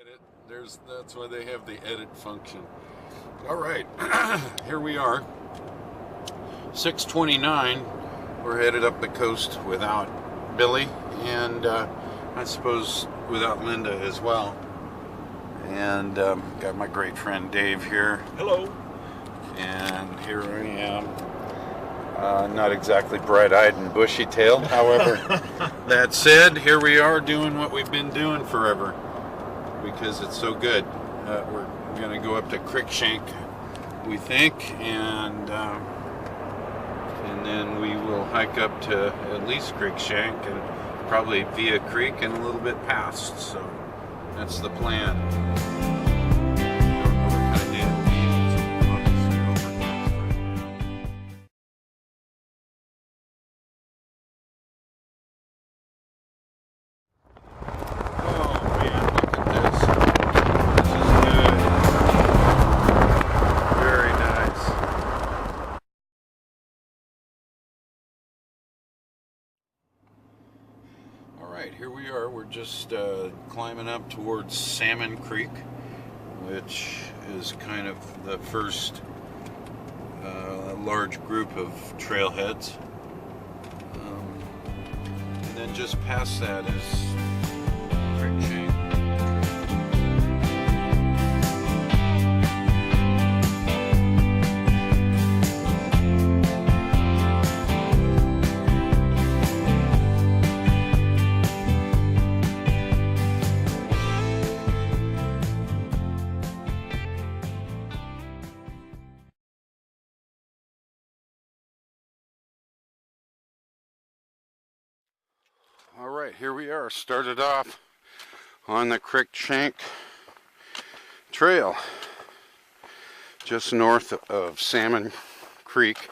edit. That's why they have the edit function. All right, here we are. 6:29. We're headed up the coast without Billy, and I suppose without Linda as well. And got my great friend Dave here. Hello. And here I am. Not exactly bright-eyed and bushy-tailed. However, that said, here we are doing what we've been doing forever because it's so good. We're going to go up to Cruikshank, we think, and then we will hike up to at least Cruikshank and probably via creek and a little bit past. So that's the plan. Here we are. We're just climbing up towards Salmon Creek, which is kind of the first large group of trailheads. And then just past that is Cruikshank. All right, here we are. Started off on the Cruikshank Trail, just north of Salmon Creek,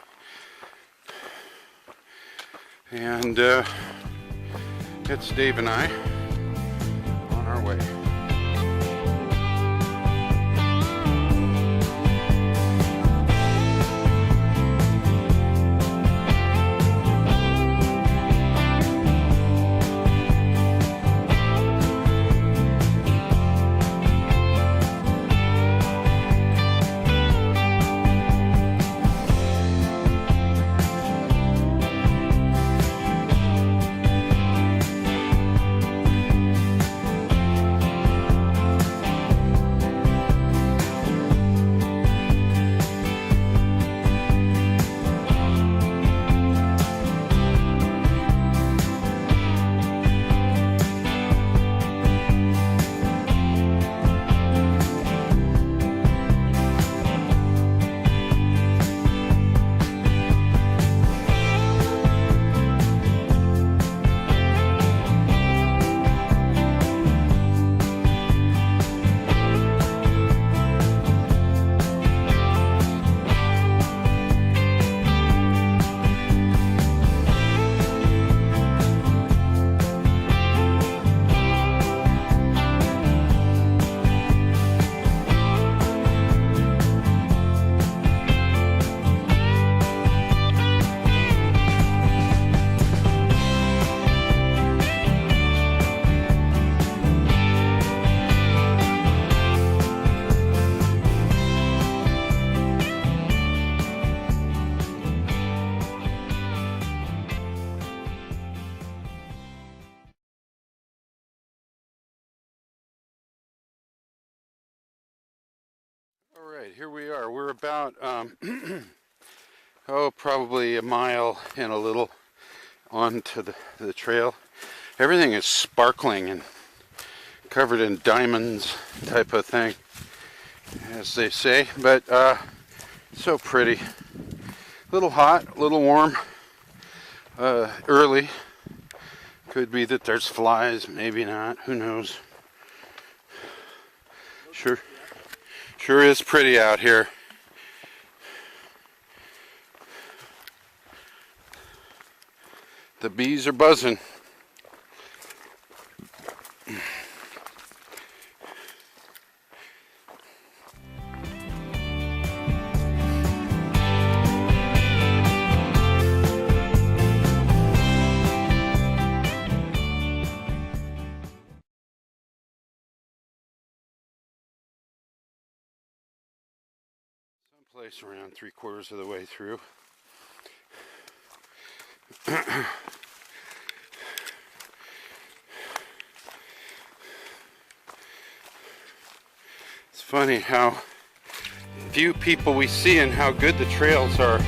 and it's Dave and I on our way. Alright, here we are. We're about, probably a mile and a little onto the trail. Everything is sparkling and covered in diamonds type of thing, as they say, but so pretty. A little hot, a little warm, early. Could be that there's flies, maybe not, who knows. Sure is pretty out here. The bees are buzzing. place around 3/4 of the way through. It's funny how few people we see and how good the trails are.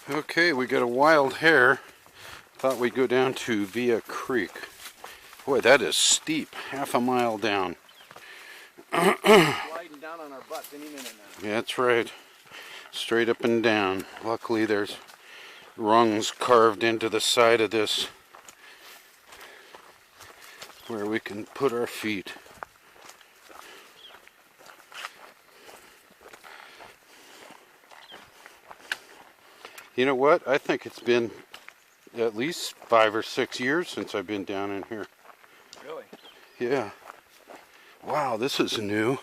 Okay, we got a wild hare. Thought we'd go down to Via Creek. Boy, that is steep. Half a mile down. Sliding down on our butts any minute now. Yeah, that's right. Straight up and down. Luckily, there's rungs carved into the side of this where we can put our feet. You know what? I think it's been at least 5 or 6 years since I've been down in here. Really? Yeah. Wow, this is new.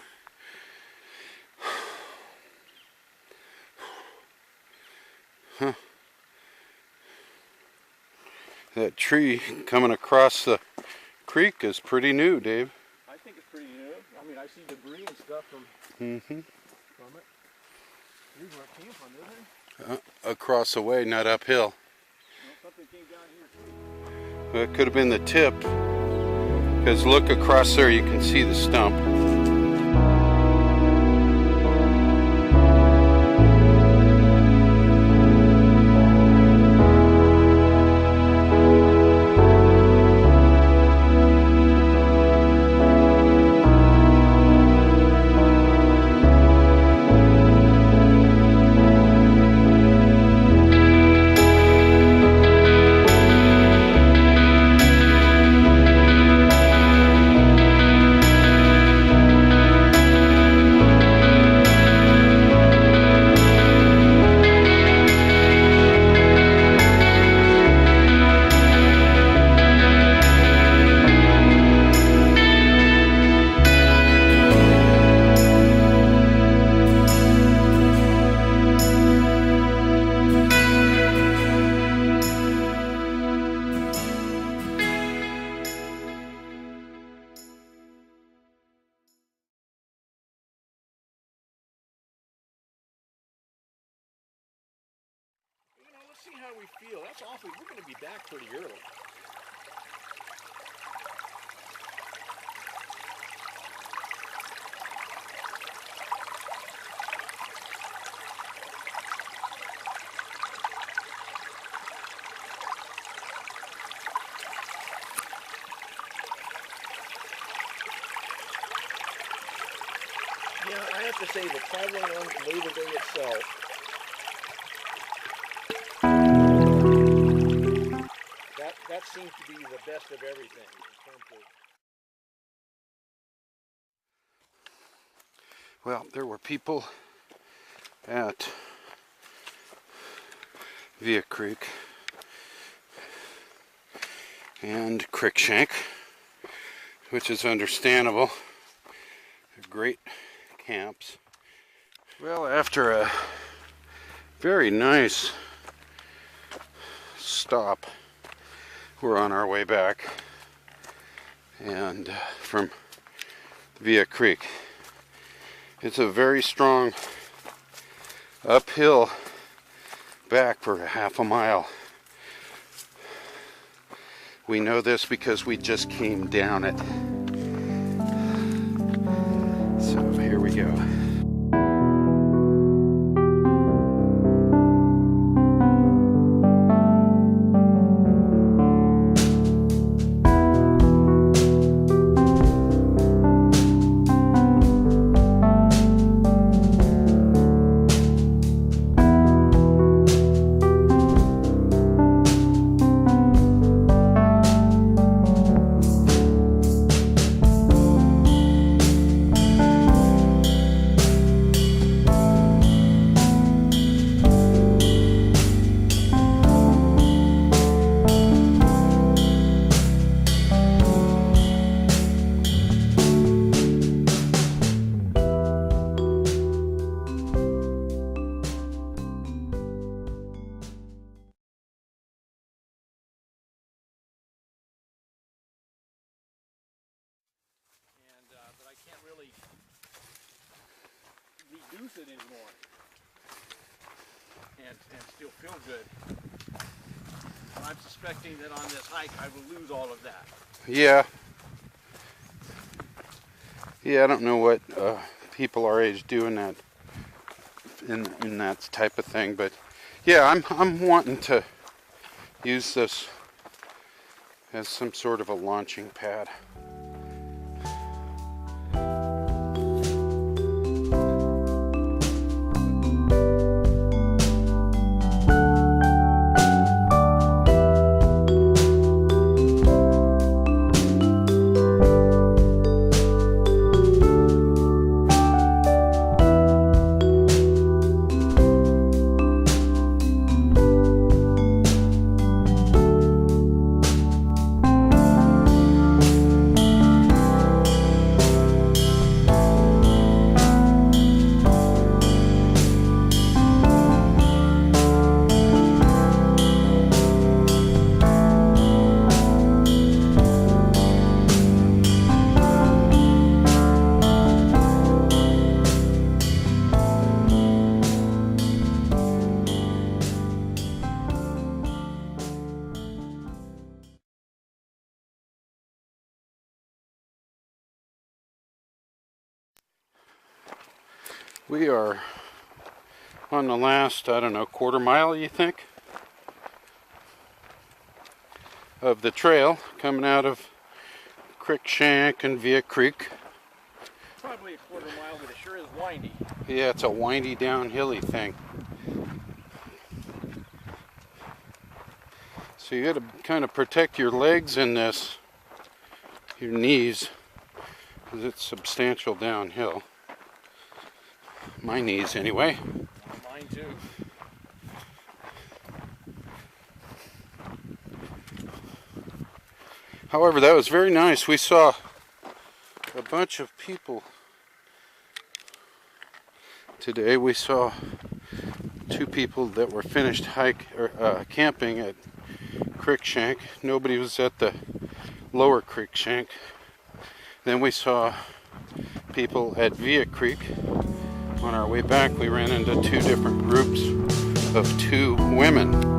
Huh. That tree coming across the creek is pretty new, Dave. I think it's pretty new. I mean, I see debris and stuff from it. Here's where it came from, isn't it? Across the way, not uphill. No, something came down here too. Well, it could have been the tip, because look across there, you can see the stump. Let's see how we feel. That's awfully. We're going to be back pretty early. to say that traveling on Labor Day itself, that seems to be the best of everything in terms of. Well, there were people at Via Creek and Cruikshank, which is understandable. They're great camps. Well, after a very nice stop, we're on our way back and from Via Creek. It's a very strong uphill back for a half a mile. We know this because we just came down it. So here we go. But I can't really reduce it anymore and still feel good. And I'm suspecting that on this hike I will lose all of that. Yeah. Yeah, I don't know what people our age do in that type of thing, but yeah, I'm wanting to use this as some sort of a launching pad. We are on the last, I don't know, quarter mile, you think, of the trail coming out of Cruikshank and Via Creek. Probably a quarter mile, but it sure is windy. Yeah, it's a windy downhilly thing. So you got to kind of protect your legs in this, your knees, because it's substantial downhill. My knees, anyway. Mine too. However, that was very nice. We saw a bunch of people today. We saw two people that were finished camping at Cruikshank. Nobody was at the lower Cruikshank. Then we saw people at Via Creek. On our way back, we ran into two different groups of two women.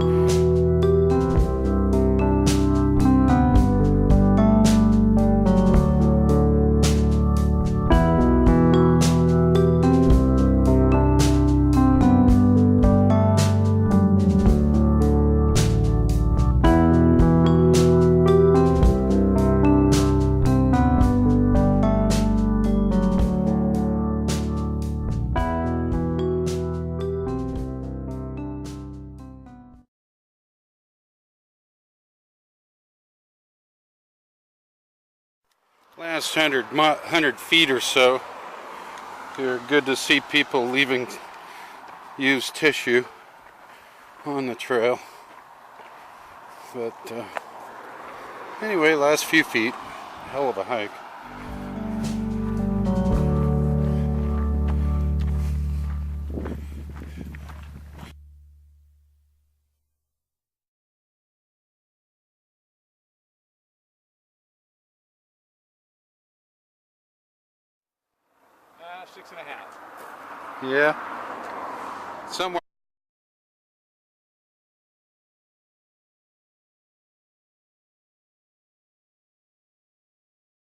Last 100 feet or so, you're good to see people leaving used tissue on the trail. But anyway, last few feet, hell of a hike. $6.5. Yeah, somewhere.